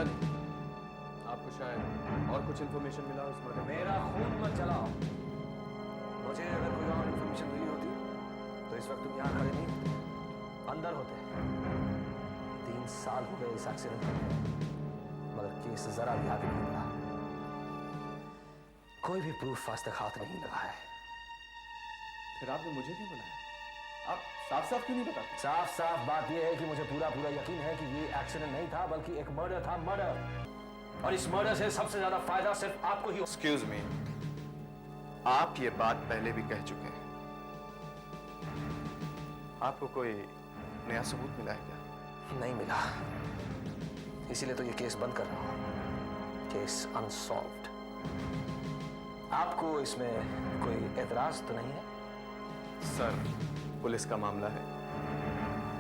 पता नहीं, आपको शायद और कुछ इन्फॉर्मेशन मिला उस मर्डर में। मेरा खून मत चलाओ। मुझे अगर कोई और इन्फॉर्मेशन मिली होती तो इस वक्त तुम यहाँ खड़े नहीं होते, अंदर होते। 3 साल हो गए इस एक्सीडेंट को, मगर केस जरा भी आगे नहीं बढ़ा। कोई भी प्रूफ आज तक हाथ नहीं लगा है। फिर आपने मुझे क्यों बुलाया? आप साफ साफ क्यों नहीं बताते? साफ साफ बात यह है कि मुझे पूरा पूरा यकीन है कि ये एक्सीडेंट नहीं था, बल्कि एक मर्डर था, मर्डर। और इस मर्डर से सबसे ज्यादा फायदा सिर्फ आपको ही। एक्सक्यूज मी, आप ये बात पहले भी कह चुके हैं। आपको कोई नया सबूत मिला है क्या? नहीं मिला, इसीलिए तो ये केस बंद कर रहा हूं। Case unsolved. आपको इसमें कोई एतराज तो नहीं है? सर, पुलिस का मामला है,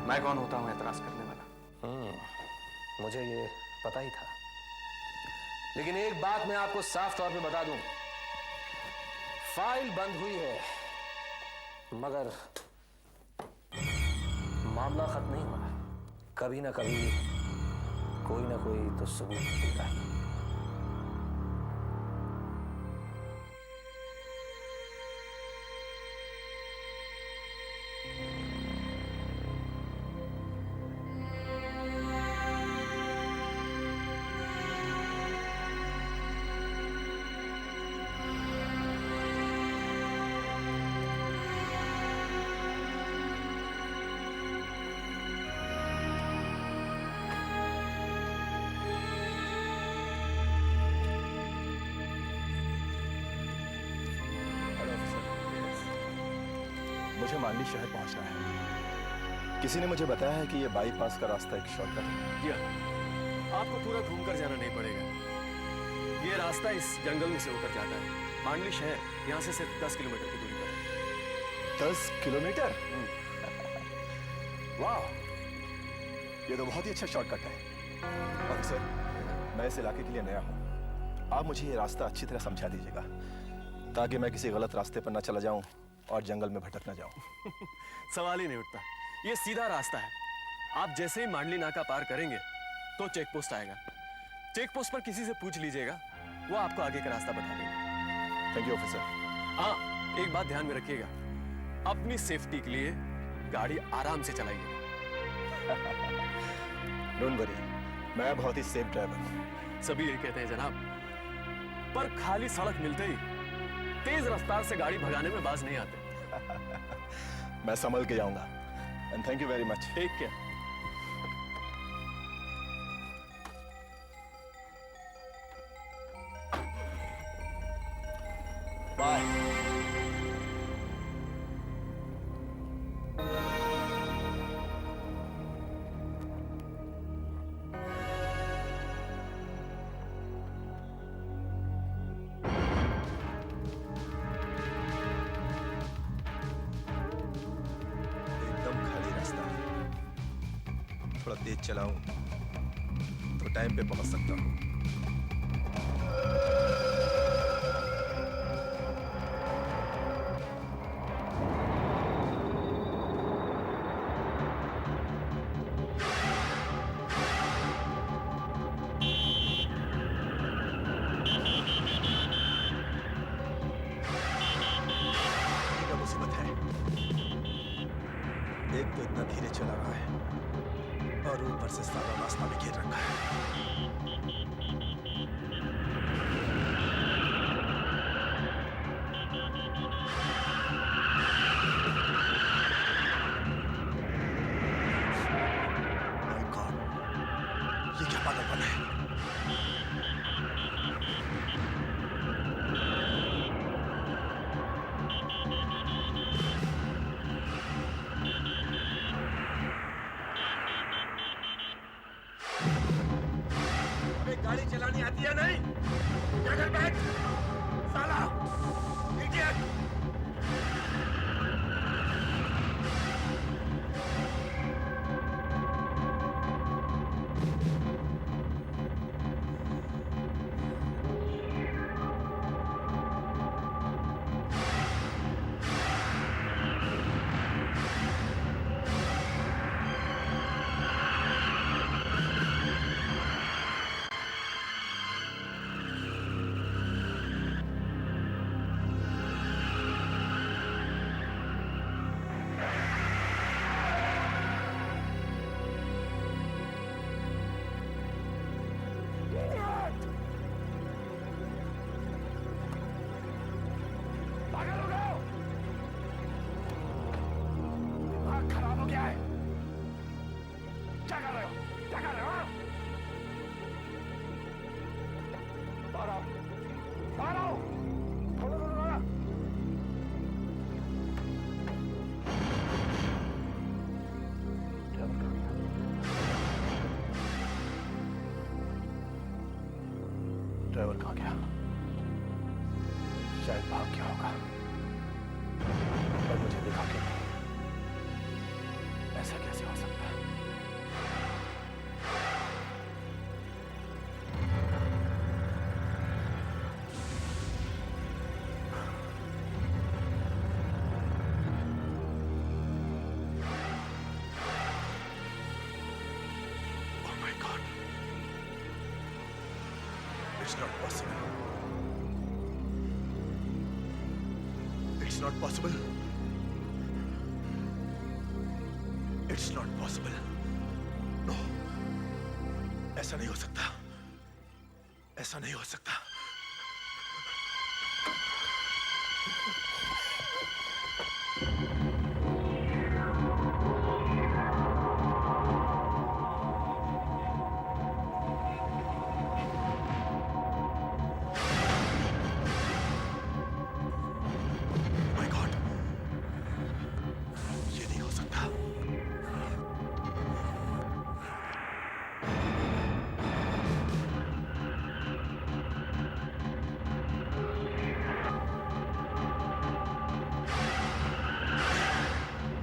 मैं कौन होता हूं एतराज करने वाला? मुझे ये पता ही था, लेकिन एक बात मैं आपको साफ तौर पे बता दूं, फाइल बंद हुई है, मगर मामला खत्म नहीं हुआ। कभी ना कभी कोई ना कोई तो सबूत मिलेगा ही। मुझे मांडली शहर पहुंचना है। किसी ने मुझे बताया है कि ये बाईपास का रास्ता एक शॉर्टकट है। जी हाँ, आपको पूरा घूमकर जाना नहीं पड़ेगा। ये रास्ता इस जंगल में से होकर जाता है। मांडली शहर यहाँ से सिर्फ 10 किलोमीटर की दूरी पर है। 10 किलोमीटर? वाह, ये तो बहुत ही अच्छा शॉर्टकट है। ऑफिसर, मैं इस इलाके के लिए नया हूँ, आप मुझे ये रास्ता अच्छी तरह समझा दीजिएगा, ताकि मैं किसी गलत रास्ते पर न चला जाऊं और जंगल में भटक न जाऊं। सवाल ही नहीं उठता, ये सीधा रास्ता है। आप जैसे ही मांडली नाका पार करेंगे तो चेक पोस्ट आएगा। चेक पोस्ट पर किसी से पूछ लीजिएगा, वो आपको आगे का रास्ता बता देंगे। Thank you officer. हाँ, एक बात ध्यान में रखिएगा, अपनी सेफ्टी के लिए गाड़ी आराम से चलाइएगा। डोंट वरी, मैं बहुत ही सेफ ड्राइवर हूं। सभी यही कहते हैं जनाब, पर खाली सड़क मिलते ही तेज रफ्तार से गाड़ी भगाने में बाज नहीं आते। मैं संभल के जाऊंगा। And thank you very much. Take care. Bye. थोड़ा तेज चलाऊं तो टाइम पे पहुंच सकता हूं। ये मुसीबत है, एक तो इतना धीरे चला रहा है और ऊपर से सारा रास्ता भी घेर रखा है। माय गॉड, ये क्या पागलपन है? गाड़ी चलानी आती है नहीं? क्या कर बैठ साला इडियट। ड्राइवर कहाँ गया? शायद भाग गया होगा, पर मुझे दिखा के नहीं। ऐसा कैसे हो सकता है? Oh my God! It's not possible. It's not possible. It's not possible. No. ऐसा नहीं हो सकता. ऐसा नहीं हो सकता. My God. ये नहीं हो सकता.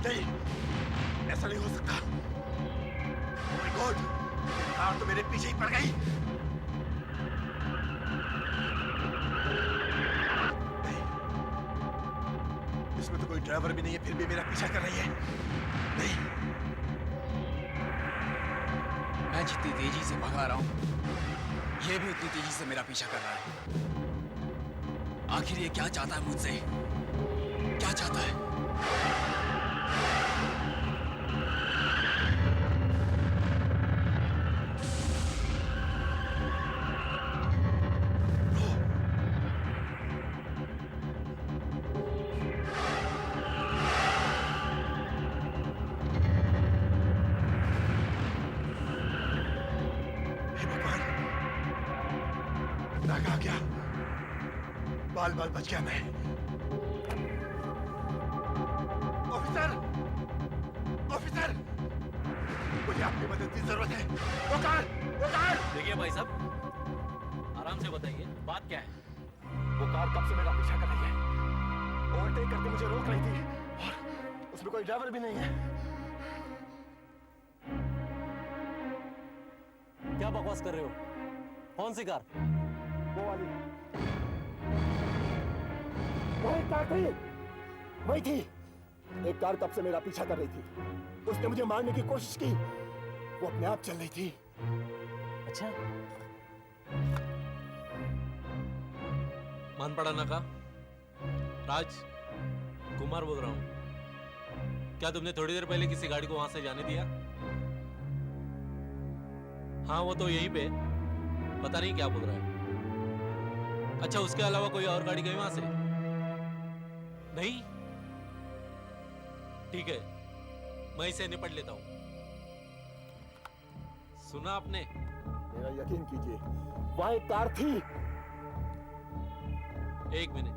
नहीं, ऐसा नहीं हो सकता. Oh my God, कार तो मेरे पीछे ही पड़ गई. नहीं, इसमें तो कोई ड्राइवर भी नहीं है, फिर भी मेरा पीछा कर रही है. नहीं, मैं जितनी तेजी से भगा रहा हूं, ये भी उतनी तेजी से मेरा पीछा कर रहा है. आखिर ये क्या चाहता है मुझसे? क्या चाहता है? हे भगवान, ना कहा क्या? बाल बाल बच गया मैं. ऑफिसर, ऑफिसर, मुझे आपकी मदद की जरूरत है. वो कार. देखिए भाई साहब, आराम से बताइए, बात क्या है? वो कार कब से मेरा पीछा कर रही है. ओवरटेक करके मुझे रोक रही थी और उसमें कोई ड्राइवर भी नहीं है. क्या बकवास कर रहे हो? कौन सी कार? वो वाली. वही कार थी. वही थी. एक कार कब से मेरा पीछा कर रही थी. उसने मुझे मारने की कोशिश की. वो अपने आप चल रही थी. अच्छा, मानपड़ा नाका, राज कुमार बोल रहा हूं. क्या तुमने थोड़ी देर पहले किसी गाड़ी को वहां से जाने दिया? हाँ, वो तो यहीं पे, पता नहीं क्या बोल रहा है. अच्छा, उसके अलावा कोई और गाड़ी गई वहां से? नहीं? ठीक है, मैं इसे निपट लेता हूं. सुना आपने? मेरा यकीन कीजिए, वहां एक कार थी. एक मिनट.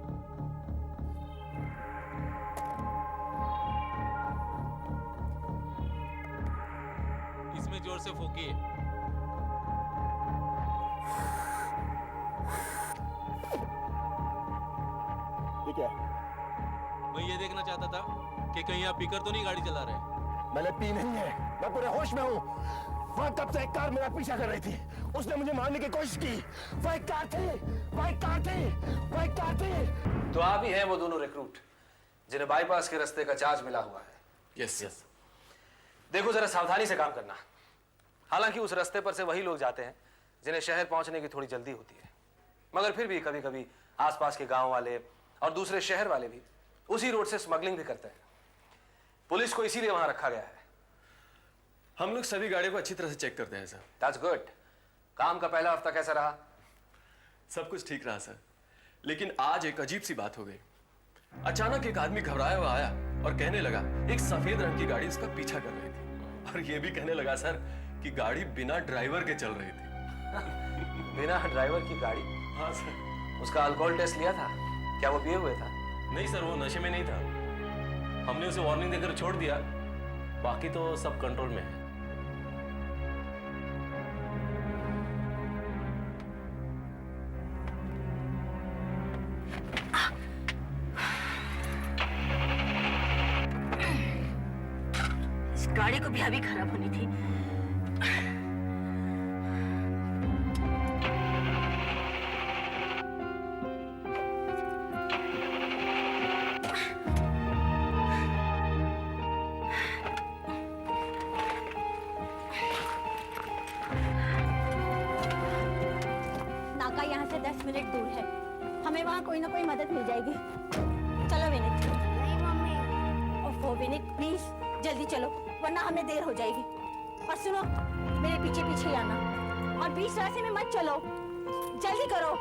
इसमें जोर से फूकिए. ये क्या है? मैं ये देखना चाहता था कि कहीं आप पीकर तो नहीं गाड़ी चला रहे. मैंने पी नहीं है. मैं पूरे होश में हूँ. वहां कब से एक कार मेरा पीछा कर रही थी. उसने मुझे मारने की कोशिश की. वह एक कार थी. वह एक कार थी. वह एक कार थी. तो आप ही हैं वो दोनों रिक्रूट जिन्हें बाईपास के रास्ते का चार्ज मिला हुआ है. यस. देखो, जरा सावधानी से काम करना. हालांकि उस रास्ते पर से वही लोग जाते हैं जिन्हें शहर पहुंचने की थोड़ी जल्दी होती है, मगर फिर भी कभी कभी आसपास के गांव वाले और दूसरे शहर वाले भी उसी रोड से स्मगलिंग भी करते हैं. पुलिस को इसीलिए वहां रखा गया है. हम लोग सभी गाड़ियों को अच्छी तरह से चेक करते हैं सर. That's good. काम का पहला हफ्ता कैसा रहा? सब कुछ ठीक रहा सर, लेकिन आज एक अजीब सी बात हो गई. अचानक एक आदमी घबराया हुआ आया और कहने लगा एक सफेद रंग की गाड़ी उसका पीछा कर रही थी. और ये भी कहने लगा सर कि गाड़ी बिना ड्राइवर के चल रही थी. बिना ड्राइवर की गाड़ी? हाँ सर. उसका अल्कोहल टेस्ट लिया था? क्या वो पिए हुए था? नहीं सर, वो नशे में नहीं था. हमने उसे वार्निंग देकर छोड़ दिया. बाकी तो सब कंट्रोल में है. गाड़ी को भी अभी खराब होनी थी। नाका यहाँ से 10 मिनट दूर है। हमें वहाँ कोई ना कोई मदद मिल जाएगी। चलो विनीत। नहीं मम्मी। ओफो विनीत प्लीज जल्दी चलो वरना हमें देर हो जाएगी। और सुनो मेरे पीछे पीछे ही आना और बीच रास्ते में मत चलो, जल्दी करो।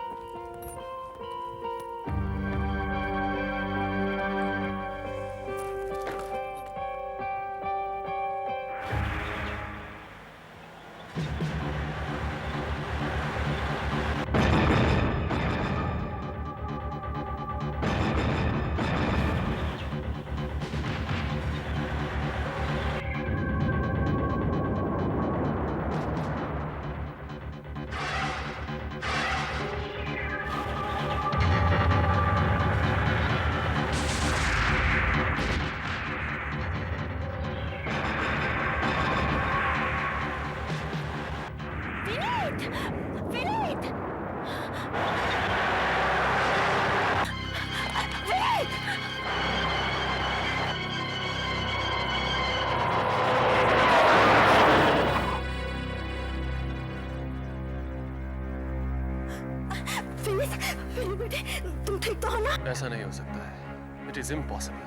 तुम ठीक तो हो ना? ऐसा नहीं हो सकता है। It is impossible.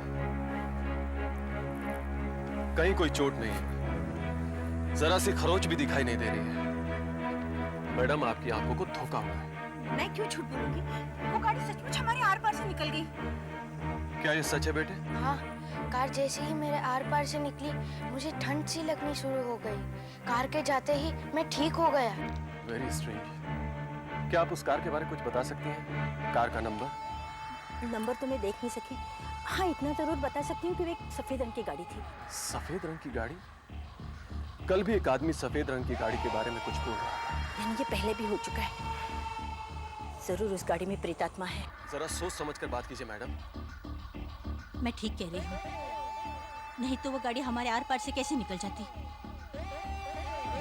कहीं कोई चोट नहीं है, जरा सी खरोच भी दिखाई नहीं दे रही है। मैडम आपकी आंखों को धोखा हुआ है। मैं क्यों झूठ बोलूंगी? वो गाड़ी सचमुच हमारे आर पार से निकल गई। क्या ये सच है बेटे? हाँ, कार जैसे ही मेरे आर पार से निकली मुझे ठंड सी लगनी शुरू हो गई। कार के जाते ही मैं ठीक हो गया। Very strange. क्या आप उस कार के बारे में कुछ बता सकती हैं? कार का नंबर? नंबर तो मैं देख नहीं सकी। हाँ इतना जरूर बता सकती हूँ कि वो एक सफेद रंग की गाड़ी थी। सफेद रंग की गाड़ी? कल भी एक आदमी सफेद रंग की गाड़ी के बारे में कुछ बोल रहा था। यानी ये पहले भी हो चुका है। जरूर उस गाड़ी में प्रेतात्मा है। जरा सोच समझकर बात कीजिए मैडम। मैं ठीक कह रही हूँ, नहीं तो वो गाड़ी हमारे आर पार से कैसे निकल जाती।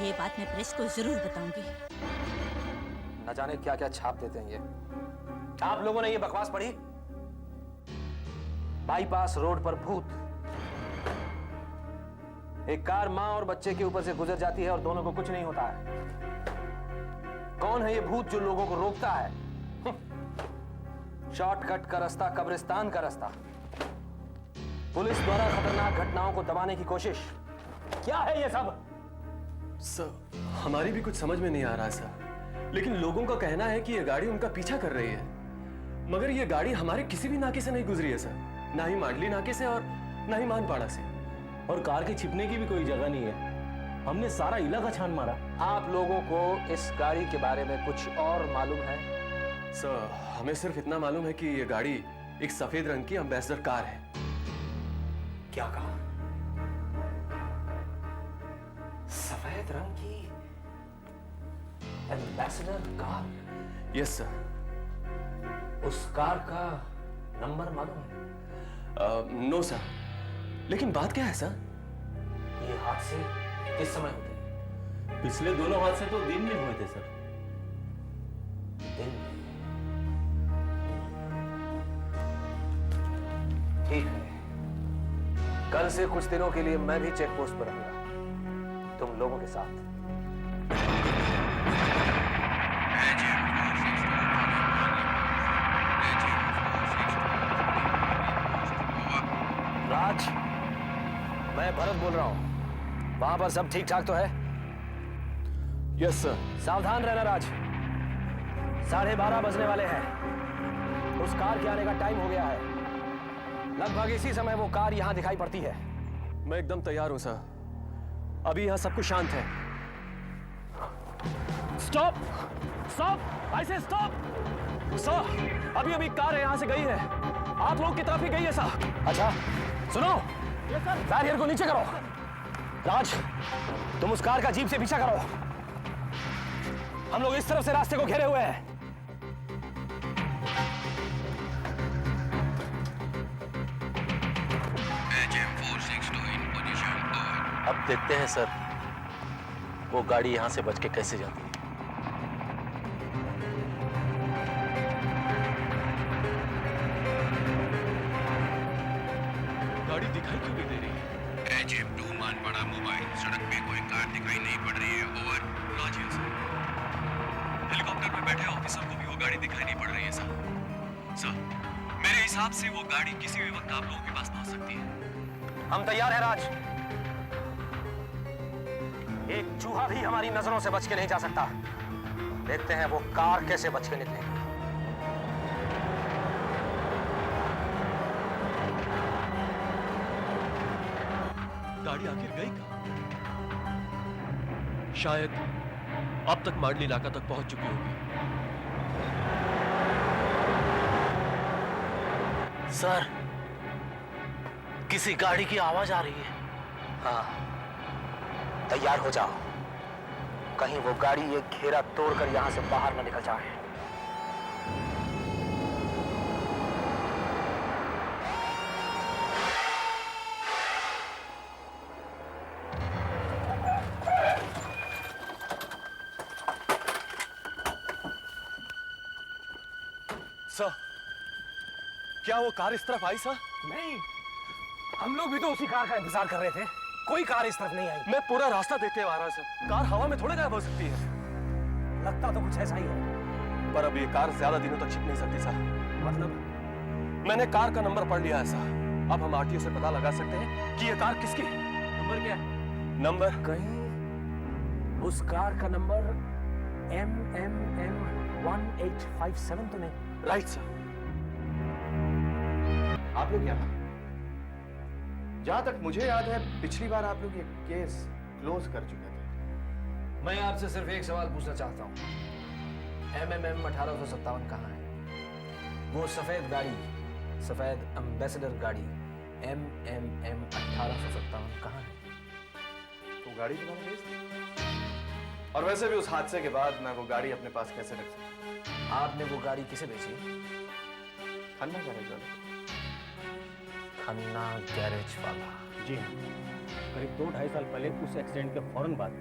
ये बात मैं प्रेस को जरूर बताऊंगी। न जाने क्या क्या छाप देते हैं ये। आप लोगों ने ये बकवास पढ़ी? बाईपास रोड पर भूत। एक कार मां और बच्चे के ऊपर से गुजर जाती है और दोनों को कुछ नहीं होता है। कौन है ये भूत जो लोगों को रोकता है? शॉर्टकट का रास्ता, कब्रिस्तान का रास्ता। पुलिस द्वारा खतरनाक घटनाओं को दबाने की कोशिश। क्या है ये सब? सर हमारी भी कुछ समझ में नहीं आ रहा सर, लेकिन लोगों का कहना है कि ये गाड़ी उनका पीछा कर रही है, मगर ये गाड़ी हमारे किसी भी नाके से नहीं गुजरी है सर। ना ही मांडली नाके से और ना ही मानपाड़ा से। और कार के छिपने की भी कोई जगह नहीं है। हमने सारा इलाका छान मारा। आप लोगों को इस गाड़ी के बारे में कुछ और मालूम है? सर हमें सिर्फ इतना मालूम है कि ये गाड़ी एक सफेद रंग की एम्बेसडर कार है। क्या कहा? सफेद रंग की एम्बेसडर कार? Yes sir. उस कार का नंबर मालूम है? नो सर, लेकिन बात क्या है सर? ये हादसे किस समय होते हैं? पिछले दोनों हादसे तो दिन में हुए थे सर। दिन में? ठीक है, कल से कुछ दिनों के लिए मैं भी चेक पोस्ट पर रहूंगा तुम लोगों के साथ। राज, मैं भरत बोल रहा हूं। वहां पर सब ठीक ठाक तो है? Yes sir. सावधान रहना राज, 12:30 बजने वाले हैं। उस कार के आने का टाइम हो गया है। लगभग इसी समय वो कार यहां दिखाई पड़ती है। मैं एकदम तैयार हूं सर। अभी यहां सब कुछ शांत है। स्टॉप स्टॉप, आई से स्टॉप। सर अभी अभी कार यहां से गई है, आप लोग की तरफ ही गई है सर। अच्छा सुनो, बैरियर को नीचे करो। राज, तुम उस कार का जीप से पीछा करो। हम लोग इस तरफ से रास्ते को घेरे हुए हैं। HM462 in position, over. अब देखते हैं सर वो गाड़ी यहां से बच के कैसे जाती है। गाड़ी दिखाई क्यों नहीं दे रही है? एच-2 मानपाड़ा मोबाइल, सड़क पे कोई कार दिखाई नहीं पड़ रही है। ओवर। राजीव सर, हेलीकॉप्टर में बैठे ऑफिसर को भी वो गाड़ी दिखाई नहीं पड़ रही है सर। सर, मेरे हिसाब से वो गाड़ी किसी भी वक्त आप लोगों के पास पहुंच सकती है। हम तैयार हैं राज। एक चूहा भी हमारी नजरों से बच के नहीं जा सकता। देखते हैं वो कार कैसे बच के निकलेगी। गाड़ी आखिर गई कहाँ? शायद अब तक मांडली नाका तक पहुंच चुकी होगी। सर किसी गाड़ी की आवाज आ रही है। हाँ, तैयार हो जाओ। कहीं वो गाड़ी एक घेरा तोड़कर यहां से बाहर न निकल जाए। सर, क्या वो कार इस तरफ आई सर? नहीं, हम लोग भी तो उसी कार का इंतजार कर रहे थे। कोई कार इस तरफ नहीं आई। मैं पूरा रास्ता देख के आ रहा सर। कार हवा में थोड़े गायब हो सकती है। लगता तो कुछ ऐसा ही है। पर अब ये कार ज्यादा दिनों तक छिप नहीं सकती सर। मतलब? मैंने कार का नंबर पढ़ लिया है सर। अब हम आरटीओ से पता लगा सकते हैं कि ये कार किसकी है। नंबर क्या है? नंबर कहीं उस कार का नंबर MMM 1857 तो नहीं? Right sir. आप लोग यहाँ, जहां तक मुझे याद है पिछली बार आप लोग ये केस क्लोज कर चुके थे। मैं आपसे सिर्फ एक सवाल पूछना चाहता हूँ। MMM 1857 कहाँ है? वो सफेद गाड़ी, सफेद एम्बेसडर गाड़ी MMM 1857 कहाँ है? वो गाड़ी तो मैंने बेच दी। और वैसे भी उस हादसे के बाद मैं वो गाड़ी अपने पास कैसे रख सकता? आपने वो गाड़ी किसे बेची? खन्ना गैरेज वाले। खन्ना गैरेज वाला। जी हाँ, करीब 2-2.5 साल पहले उस एक्सीडेंट के फौरन बाद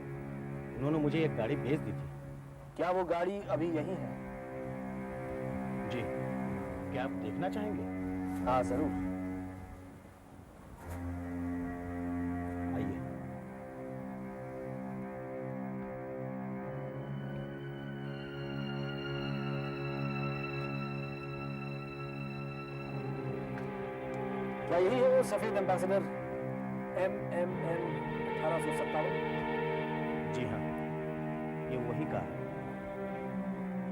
उन्होंने मुझे एक गाड़ी भेज दी थी। क्या वो गाड़ी अभी यहीं है? जी, क्या आप देखना चाहेंगे? हाँ जरूर। आइए। क्या यही है वो सफेद एम्बेसडर MMM 1857? जी हाँ, ये वही कार है।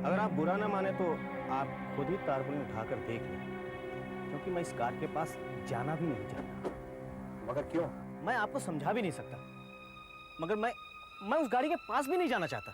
अगर आप बुरा ना माने तो आप खुद ही तारपुनी उठाकर देख लें, क्योंकि मैं इस कार के पास जाना भी नहीं चाहता। मगर क्यों? मैं आपको समझा भी नहीं सकता, मगर मैं उस गाड़ी के पास भी नहीं जाना चाहता।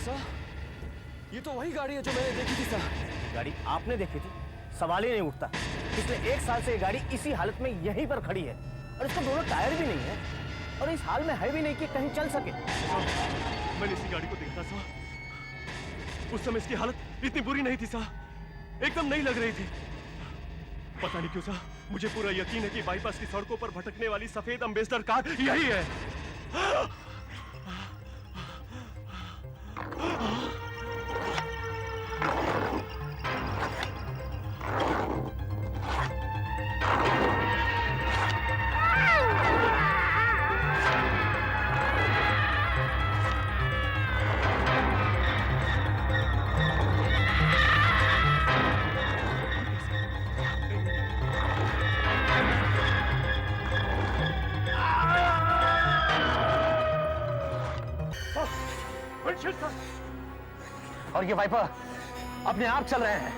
सर, ये तो वही गाड़ी है जो मैंने देखी थी सर। गाड़ी आपने देखी थी? सवाल ही नहीं उठता। पिछले 1 साल से ये गाड़ी इसी हालत में यहीं पर खड़ी है और इसका दोनों टायर भी नहीं है और इस हाल में है भी नहीं कि कहीं चल सके। मैंने इसी गाड़ी को देखा सर। उस समय इसकी हालत इतनी बुरी नहीं थी सर। एकदम नहीं लग रही थी। पता नहीं क्यों सर, मुझे पूरा यकीन है कि बाईपास की सड़कों पर भटकने वाली सफेद एम्बेसडर कार यही है। और ये वाइपर अपने आप चल रहे हैं।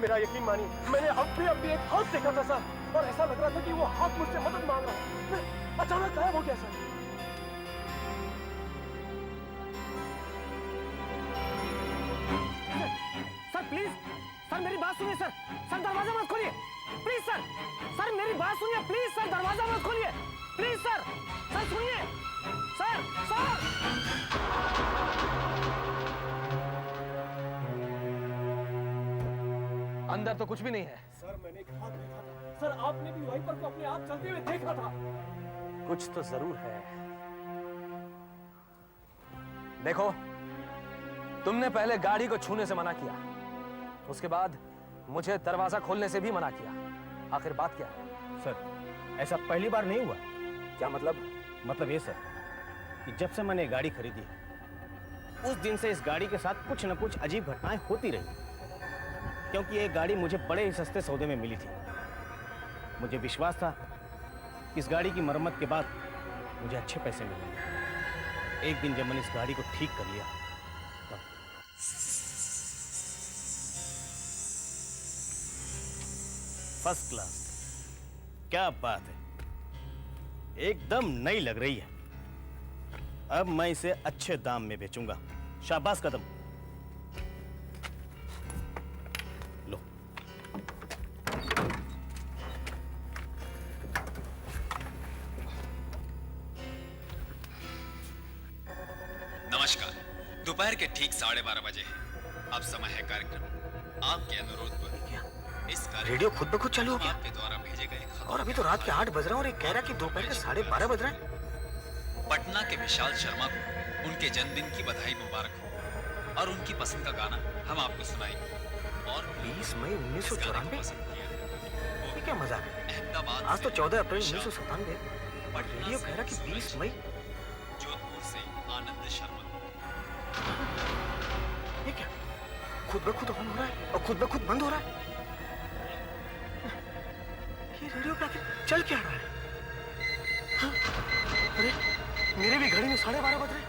मेरा यकीन मानिए, मैंने अभी एक हाथ देखा था सर, और ऐसा लग रहा था कि वो हाथ मुझसे मदद मांग रहा है, फिर अचानक गायब हो गया सर। सर प्लीज, सर मेरी बात सुनिए सर, सर दरवाजा मत खोलिए प्लीज सर, सर मेरी बात सुनिए प्लीज सर, दरवाजा मत खोलिए प्लीज सर, सर सुनिए सर, सर। अंदर तो कुछ भी नहीं है। सर मैंने एक हाथ देखा था सर, आपने भी वाइपर को अपने आप चलते हुए देखा था। कुछ तो जरूर है। देखो, तुमने पहले गाड़ी को छूने से मना किया, उसके बाद मुझे दरवाजा खोलने से भी मना किया। आखिर बात क्या है? सर ऐसा पहली बार नहीं हुआ। क्या मतलब? मतलब ये सर कि जब से मैंने गाड़ी खरीदी है, उस दिन से इस गाड़ी के साथ कुछ न कुछ अजीब घटनाएं होती रही, क्योंकि ये गाड़ी मुझे बड़े ही सस्ते सौदे में मिली थी। मुझे विश्वास था कि इस गाड़ी की मरम्मत के बाद मुझे अच्छे पैसे मिलेंगे। एक दिन जब मैंने इस गाड़ी को ठीक कर लिया, फर्स्ट क्लास, क्या बात है, एकदम नई लग रही है। अब मैं इसे अच्छे दाम में बेचूंगा। शाबाश कदम। लो। नमस्कार, दोपहर के ठीक 12:30 बजे है। अब समय है कार्यक्रम आपके अनुरोध पर। इस रेडियो खुद ब खुद चालू हो गया? आपके द्वारा भेजे गए और अभी तो रात के 8 बज रहे हैं और एक कह रहा कि दोपहर के 12:30 बज रहे हैं। पटना के विशाल शर्मा को उनके जन्मदिन की बधाई मुबारक हो और उनकी पसंद का गाना हम आपको सुनाएंगे। और 20 मई 1994? ये क्या मजाक है? अहमदाबाद आज तो से 14 अप्रैल शाह, 1997। और पटना रेडियो से कह रहा कि 20 मई। जोधपुर से आनंद शर्मा। ये क्या खुद ब खुद ऑन हो रहा है और खुद ब खुद बंद हो रहा है? ये रेडियो पे आखिर चल क्या रहा है? हाँ? अरे मेरे भी घड़ी में 12:30 बज रहे हैं।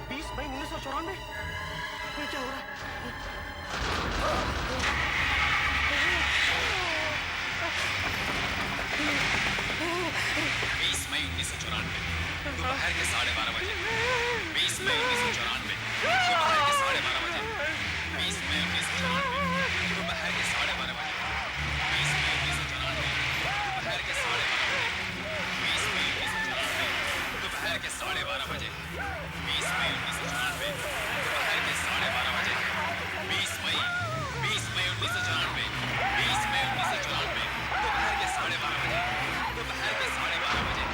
20 मई 1994। ये क्या हो रहा है? 20 मई 1994 दोपहर के 12:30 बजे। 20 मई 1994 दोपहर के 12:30 बजे। 20 मई 1994 दोपहर के 12:30 बजे। 20 मई 1994 दोपहर के 12:30 बजे। 20 मई 1994 दोपहर के 12:30 बजे। 20 मई 1994 दोपहर के 12:30 बजे। 20 मई 1994 20 मई 1994 दोपहर के 12:30 बजे। दोपहर के 12:30 बजे।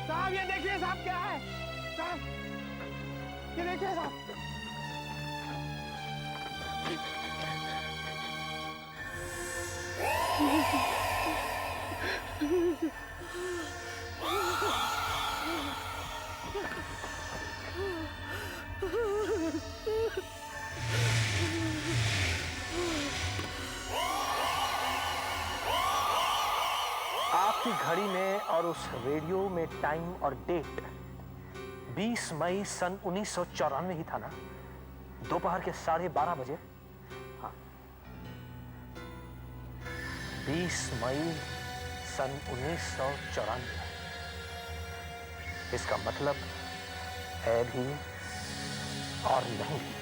साहब ये देखिए साहब, क्या है साहब, ये देखिए साहब। आपकी घड़ी में और उस रेडियो में टाइम और डेट 20 मई सन 1994 ही था ना? दोपहर के 12:30 बजे। हाँ, 20 मई सन 1994। इसका मतलब है भी और नहीं भी।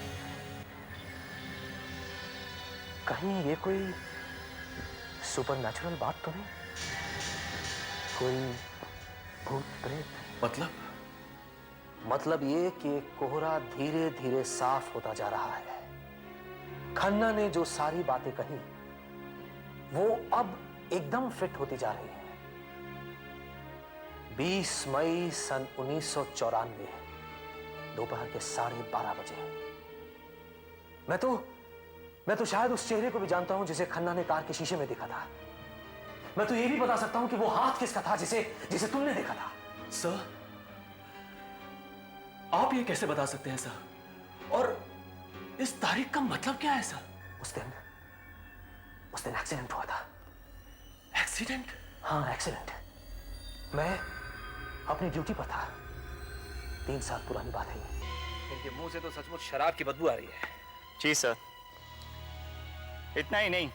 कहीं ये कोई सुपरनैचुरल बात तो नहीं? कोई भूत प्रेत? मतलब ये कि कोहरा धीरे धीरे साफ होता जा रहा है। खन्ना ने जो सारी बातें कही वो अब एकदम फिट होती जा रही है। 20 मई सन 1994 दोपहर के 12:30 बजे। मैं तो शायद उस चेहरे को भी जानता हूं जिसे खन्ना ने कार के शीशे में देखा था। मैं तो ये भी बता सकता हूं कि वो हाथ किसका था जिसे तुमने देखा था। सर, आप ये कैसे बता सकते हैं सर? और इस तारीख का मतलब क्या है सर? उस दिन उस दिन एक्सीडेंट हुआ था। एक्सीडेंट? हाँ, एक्सीडेंट। मैं अपनी ड्यूटी पर था। 3 साल पुरानी बात है ये। इनके मुंह से तो सचमुच शराब की बदबू आ रही है। जी सर, इतना ही नहीं,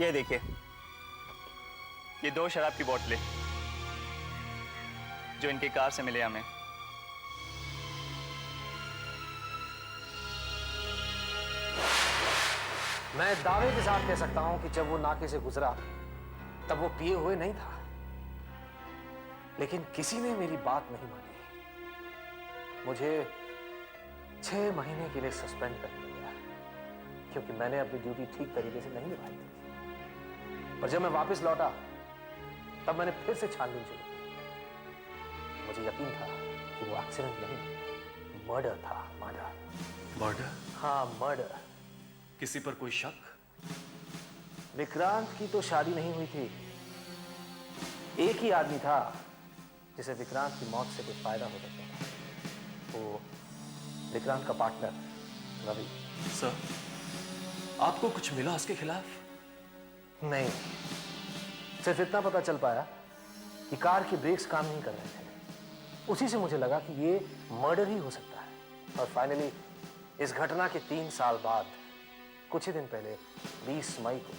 ये देखिए, ये 2 शराब की बोतलें जो इनकी कार से मिले हमें। मैं दावे के साथ कह सकता हूं कि जब वो नाके से गुजरा तब वो पिए हुए नहीं था, लेकिन किसी ने मेरी बात नहीं मानी। मुझे 6 महीने के लिए सस्पेंड कर दिया गया क्योंकि मैंने अपनी ड्यूटी ठीक तरीके से नहीं निभाई थी। पर जब मैं वापस लौटा तब मैंने फिर से छानबीन शुरू की। मुझे यकीन था कि वो एक्सीडेंट नहीं, मर्डर था। मर्डर। मर्डर? हाँ, मर्डर। किसी पर कोई शक? विक्रांत की तो शादी नहीं हुई थी। एक ही आदमी था जिसे विक्रांत की मौत से कुछ फायदा हो सकता था। वो विक्रांत का पार्टनर रवि। सर, आपको कुछ मिला उसके खिलाफ? नहीं, सिर्फ इतना पता चल पाया कि कार के ब्रेक्स काम नहीं कर रहे थे। उसी से मुझे लगा कि ये मर्डर ही हो सकता है। और फाइनली इस घटना के 3 साल बाद, कुछ ही दिन पहले 20 मई को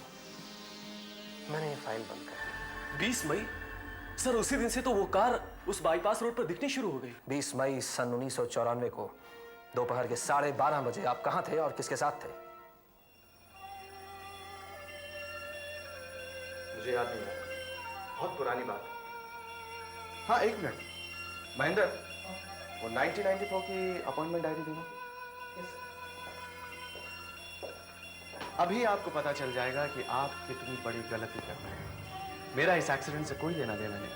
मैंने ये फाइल बंद कर दी। 20 मई? सर, उसी दिन से तो वो कार उस बाईपास रोड पर दिखनी शुरू हो गई। 20 मई सन 1994 को दोपहर के 12:30 बजे आप कहां थे और किसके साथ थे? मुझे याद नहीं है, बहुत पुरानी बात है। हाँ, 1 मिनट महेंद्र, वो 1994 की अपॉइंटमेंट डायरी देना। अभी आपको पता चल जाएगा कि आप कितनी बड़ी गलती कर रहे हैं। मेरा इस एक्सीडेंट से कोई लेना देना नहीं।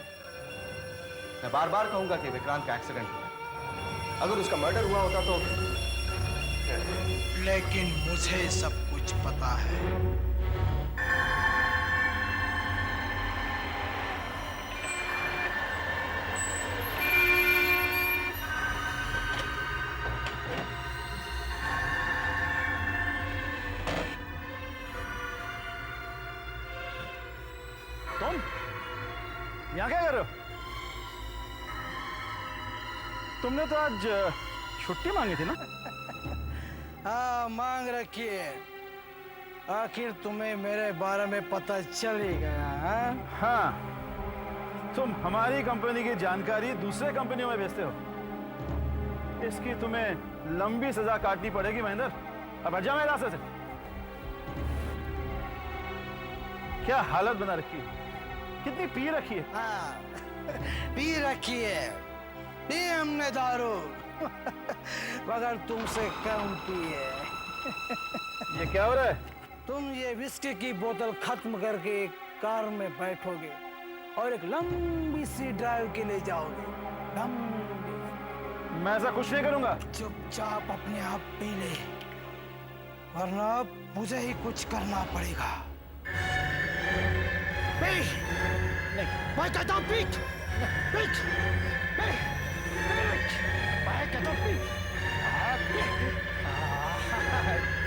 मैं बार बार कहूंगा कि विक्रांत का एक्सीडेंट हुआ। अगर उसका मर्डर हुआ होता तो, लेकिन मुझे सब कुछ पता है। तुम यहाँ क्या कर रहे हो? तुमने तो आज छुट्टी मांगी थी ना? हाँ, मांग रखी है। आखिर तुम्हें मेरे बारे में पता चल ही गया है? हाँ, तुम हमारी कंपनी की जानकारी दूसरे कंपनियों में भेजते हो। इसकी तुम्हें लंबी सजा काटनी पड़ेगी महेंद्र। अब हट जाओ मेरे रास्ते से। क्या हालत बना रखी है, कितनी पी रखी है। हाँ, पी रखी है, पी हमने दारू, मगर तुमसे कम पी है। ये क्या हो रहा है? तुम ये विस्की की बोतल खत्म करके एक कार में बैठोगे और एक लंबी सी ड्राइव के लिए जाओगे। लंबी। मैं ऐसा कुछ नहीं करूंगा। चुपचाप अपने आप पी ले, वरना मुझे ही कुछ करना पड़ेगा। पी। नहीं, मैं कहता हूँ पीट, पीट, पीट, पीट, मैं कहता हूँ पीट।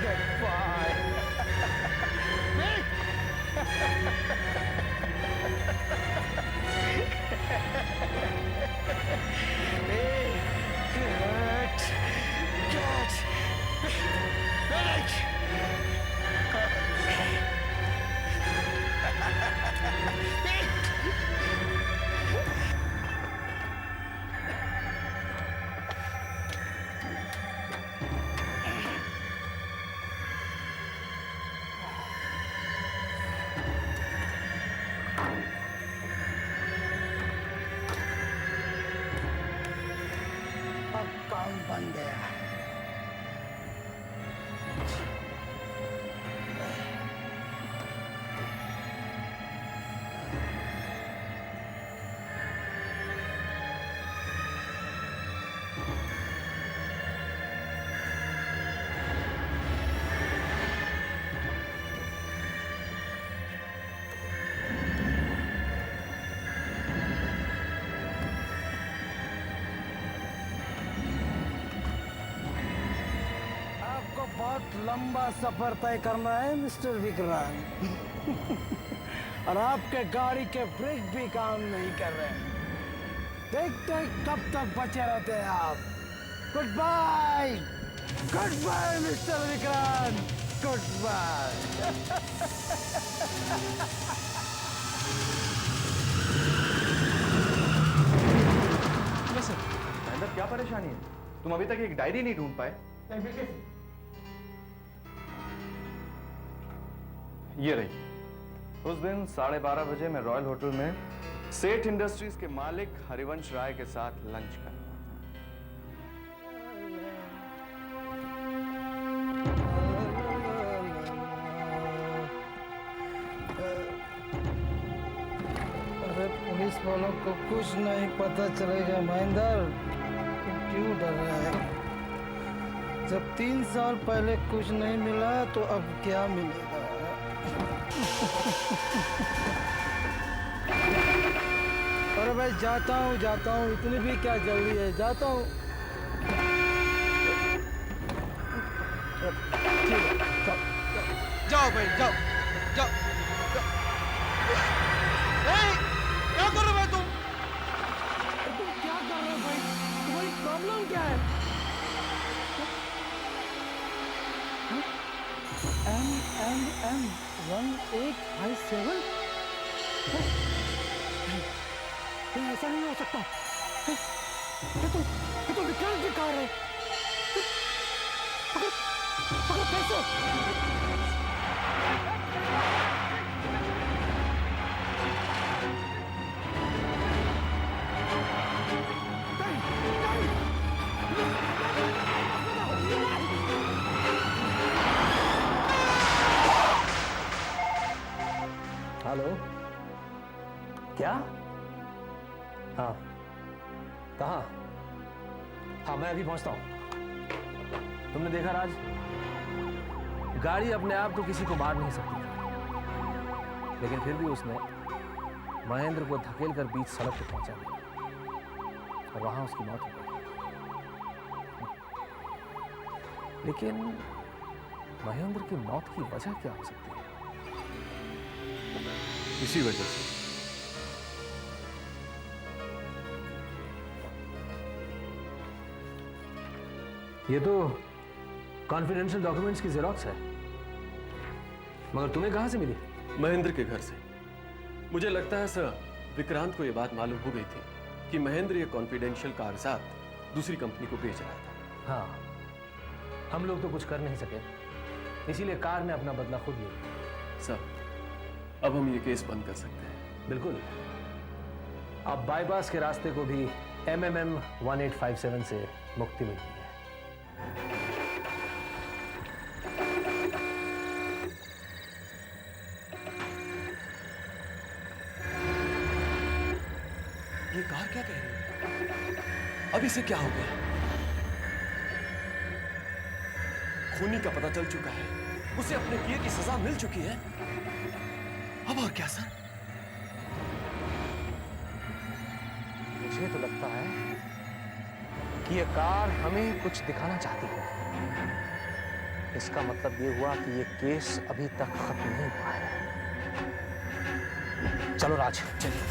Goodbye. काम बन गया। बहुत लंबा सफर तय करना है मिस्टर विक्रांत। और आपके गाड़ी के ब्रेक भी काम नहीं कर रहे। देखते हैं कब तक बचे रहते हैं आप। Good bye, good bye mister Vikrant, good bye. Mahendra, क्या परेशानी है? तुम अभी तक एक डायरी नहीं ढूंढ पाए? ये रही। उस दिन 12:30 बजे मैं रॉयल होटल में सेठ इंडस्ट्रीज के मालिक हरिवंश राय के साथ लंच कर रहा अरे पुलिस वालों को कुछ नहीं पता चलेगा महेंद्र, तुम क्यों डर रहे हैं? जब 3 साल पहले कुछ नहीं मिला तो अब क्या मिलेगा? अरे भाई जाता हूँ, इतनी भी क्या जल्दी है, जाता हूँ। जाओ भाई, जाओ जाओ, क्या कर रहे हो भाई तुम? तुम क्या कर रहे हो भाई? तुम्हारी प्रॉब्लम क्या है? M 1857? ऐसा नहीं हो सकता। ये तो विक्रांत की कार है। पकड़ पैसे। हेलो, क्या? हाँ, कहाँ? हाँ, मैं अभी पहुंचता हूं। तुमने देखा राज, गाड़ी अपने आप तो किसी को मार नहीं सकती, लेकिन फिर भी उसने महेंद्र को धकेल कर बीच सड़क पर पहुंचा दिया और वहां उसकी मौत हो गई। लेकिन महेंद्र की मौत की वजह क्या हो सकती है? इसी वजह से ये तो कॉन्फिडेंशियल डॉक्यूमेंट्स की जेरॉक्स है, मगर तुम्हें कहां से मिली? महेंद्र के घर से। मुझे लगता है सर, विक्रांत को यह बात मालूम हो गई थी कि महेंद्र ये कॉन्फिडेंशियल कागजात दूसरी कंपनी को बेच रहा था। हाँ, हम लोग तो कुछ कर नहीं सके, इसीलिए कार ने अपना बदला खुद लिया। सर, अब हम ये केस बंद कर सकते हैं। बिल्कुल। अब बाईपास के रास्ते को भी MMM 1857 से मुक्ति मिलती है। ये कार क्या कह रही है? अब इसे क्या हो गया? खूनी का पता चल चुका है, उसे अपने किए की सजा मिल चुकी है। अब और क्या सर? मुझे तो लगता है कि ये कार हमें कुछ दिखाना चाहती है। इसका मतलब ये हुआ कि ये केस अभी तक खत्म नहीं हुआ है। चलो राज, चलिए।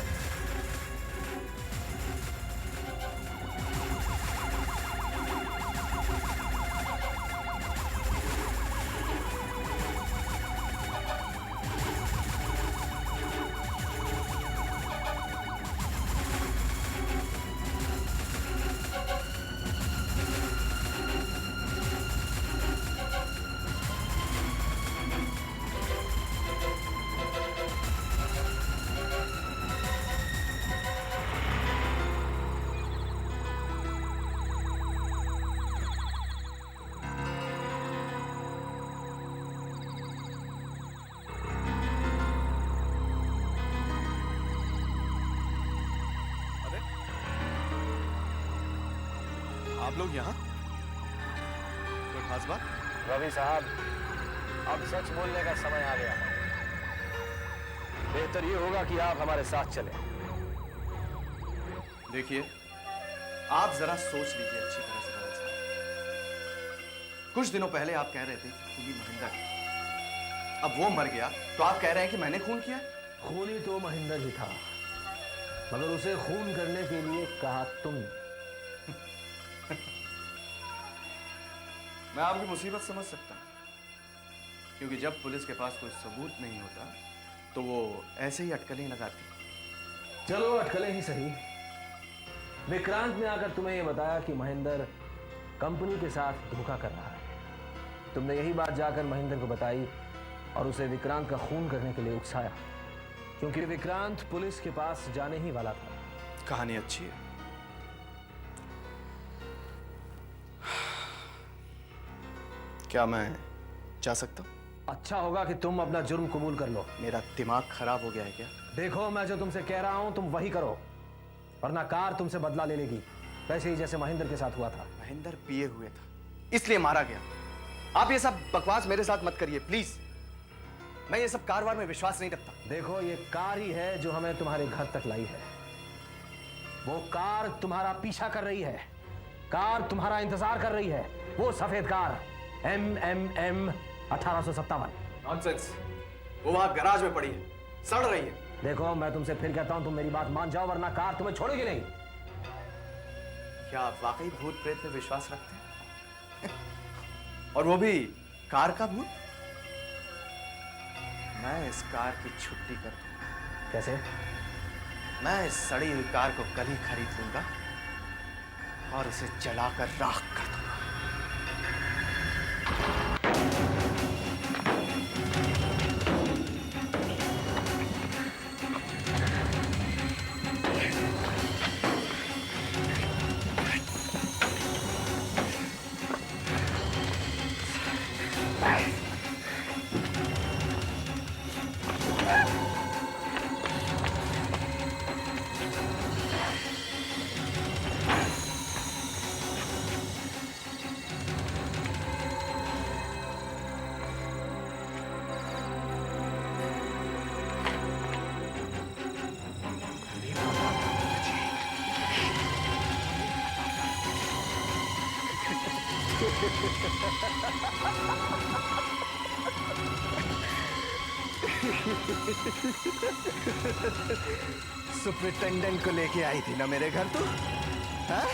आप लोग यहाँ? कोई खास बात? रवि साहब, अब सच बोलने का समय आ गया है। बेहतर ये होगा कि आप हमारे साथ चलें। देखिए, आप जरा सोच लीजिए अच्छी तरह से रवि साहब। कुछ दिनों पहले आप कह रहे थे कि खूनी महेंद्र है। अब वो मर गया तो आप कह रहे हैं कि मैंने खून किया? खूनी तो महेंद्र ही था, मगर उसे खून करने के लिए कहा तुमने। मैं आपकी मुसीबत समझ सकता हूं, क्योंकि जब पुलिस के पास कोई सबूत नहीं होता तो वो ऐसे ही अटकलें लगाती। चलो अटकलें ही सही। विक्रांत ने आकर तुम्हें यह बताया कि महेंद्र कंपनी के साथ धोखा कर रहा है। तुमने यही बात जाकर महेंद्र को बताई और उसे विक्रांत का खून करने के लिए उकसाया, क्योंकि विक्रांत पुलिस के पास जाने ही वाला था। कहानी अच्छी है। क्या मैं जा सकता हूं? अच्छा होगा कि तुम अपना जुर्म कबूल कर लो। मेरा दिमाग खराब हो गया है क्या? देखो, मैं जो तुमसे कह रहा हूं तुम वही करो, वरना कार तुमसे बदला ले लेगी, वैसे ही जैसे महेंद्र के साथ हुआ था। महेंद्र पिए हुए था, इसलिए मारा गया। आप ये सब बकवास मेरे साथ मत करिए प्लीज। मैं ये सब कारवार में विश्वास नहीं रखता। देखो, ये कार ही है जो हमें तुम्हारे घर तक लाई है। वो कार तुम्हारा पीछा कर रही है, कार तुम्हारा इंतजार कर रही है। वो सफेद कार MMM 1857। नॉनसेंस, वो वहां गराज में पड़ी है, सड़ रही है। देखो, मैं तुमसे फिर कहता हूं, तुम मेरी बात मान जाओ, वरना कार तुम्हें छोड़ेगी नहीं। क्या आप वाकई भूत प्रेत में विश्वास रखते हैं? और वो भी कार का भूत? मैं इस कार की छुट्टी कर दूंगा। कैसे? मैं इस सड़ी हुई कार को कल ही खरीद लूंगा और उसे जलाकर राख कर दूंगा। सुपरिटेंडेंट को लेके आई थी ना मेरे घर तू? हाँ?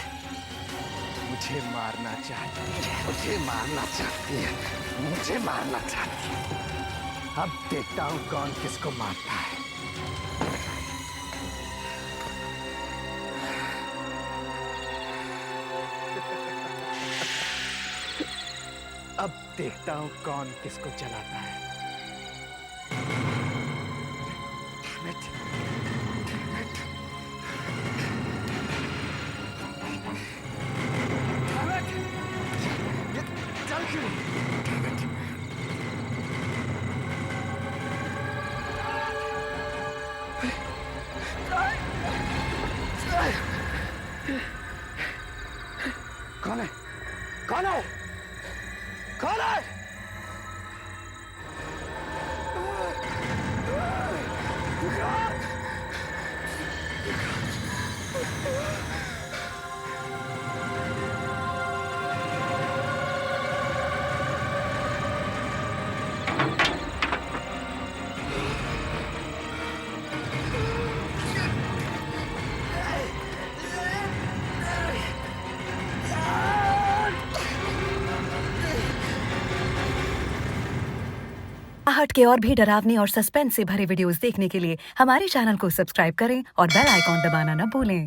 मुझे मारना चाहती है, मुझे मारना चाहती है, मुझे मारना चाहती है। अब देखता हूं कौन किसको मारता है। अब देखता हूं कौन किसको जलाता है। कौन है? कौन है? कौन है? आहट के और भी डरावने और सस्पेंस से भरे वीडियोस देखने के लिए हमारे चैनल को सब्सक्राइब करें और बेल आइकॉन दबाना न भूलें।